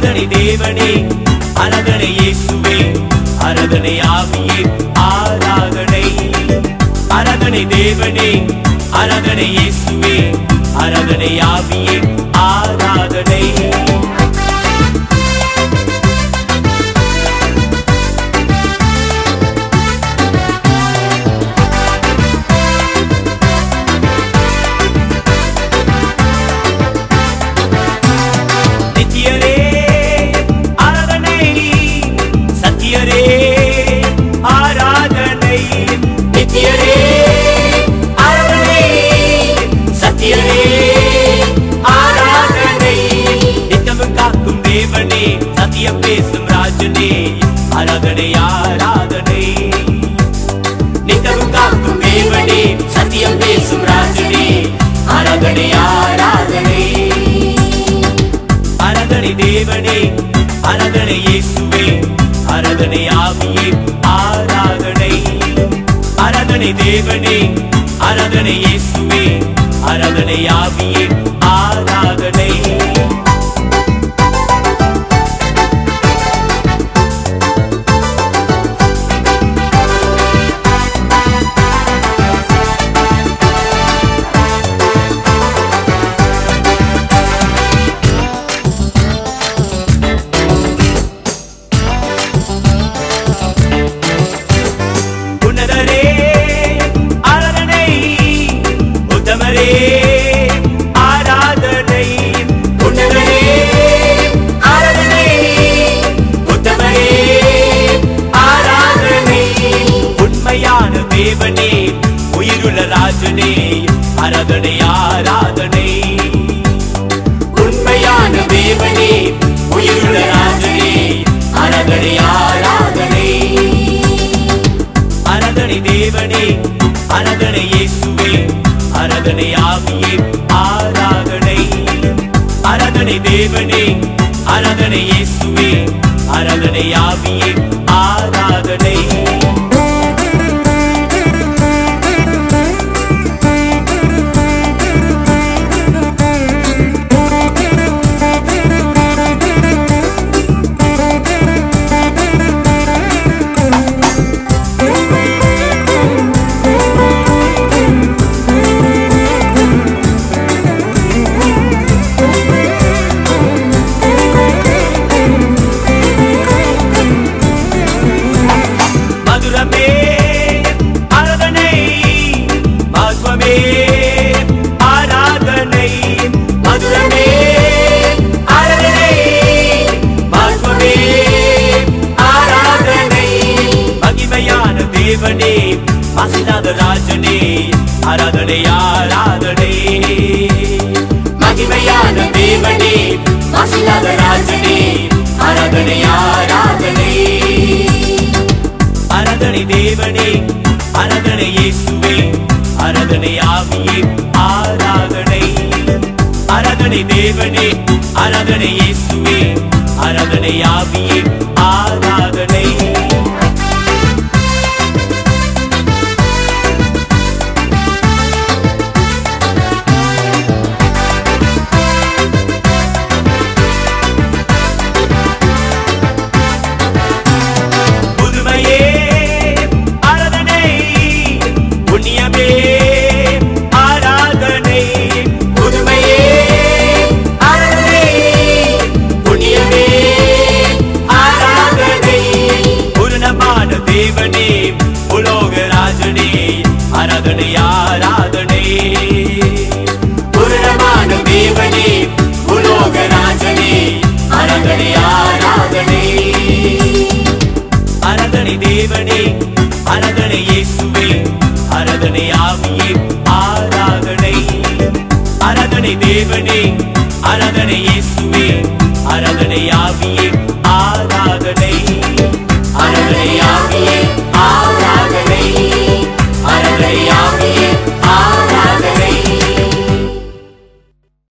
ஆராதனை தேவனே, ஆராதனை இயேசுவே, ஆராதனை ஆவியே, ஆராதனை. ஆராதனை தேவனே, ஆராதனை இயேசுவே, ஆராதனை ஆவியே, ஆராதனை. நித்தியரே ஆராதனை, சத்தியரே ஆராதனை. நித்தியரே ஆராதனை, சத்தியரே ஆராதனை. நித்தமும் காக்கும் தேவனே, சத்தியம் பேசும் ராஜனே, ஆராதனை ஆராதனை. நித்தமும் காக்கும் தேவனே, சத்தியம் பேசும் ராஜனே, ஆராதனை ஆராதனை. ஆராதனை தேவனே, ஆராதனை இயேசுவே, ஆராதனை ஆவியே, ஆராதனை. ஆராதனை தேவனே, ஆராதனை இயேசுவே, ஆராதனை ஆவியே, ஆராதனை. உன்னதரே ஆராதனை, உத்தமரே ஆராதனை. உன்னதரே ஆராதனை, உத்தமரே ஆராதனை. உண்மையான தேவனே, உயிருள்ள ராஜனே, ஆராதனை ஆராதனை. உண்மையான தேவனே, உயிருள்ள ராஜனே, ஆராதனை ஆராதனை. ஆராதனை தேவனே, ஆராதனை இயேசுவே, ஆராதனை ஆவியே, ஆராதனை. ஆராதனை தேவனே, ஆராதனை இயேசுவே, ஆராதனை ஆவியே, ஆராதனை. மதுரமே ஆராதனை, மதுரமே ஆராதனை. மதுரமே ஆராதனை, மதுரமே ஆராதனை. மகிமையான தேவனே, மாசில்லாத ராஜனே, ஆராதனை ஆராதனை. மகிமையான தேவனே, மாசில்லாத ராஜனே, ஆராதனை ஆராதனை. ஆராதனை தேவனே, ஆராதனை இயேசுவே, ஆராதனை ஆவியே, ஆராதனை. ஆராதனை தேவனே, ஆராதனை இயேசுவே, ஆராதனை ஆவியே, ஆராதனை. புதுமையே ஆராதனை, புண்ணியமே ஆராதனை. புதுமையே ஆராதனை, புண்ணியமே ஆராதனை. பூரணமான தேவனே, உலோக ராஜனே, ஆராதனை ஆராதனை. பூரணமான தேவனே, உலோக ராஜனே, ஆராதனை ஆராதனை. ஆராதனை தேவனே, ஆராதனை இயேசுவே, ஆராதனை ஆவியே, ஆராதனை. ஆராதனை தேவனே, ஆராதனை இயேசுவே,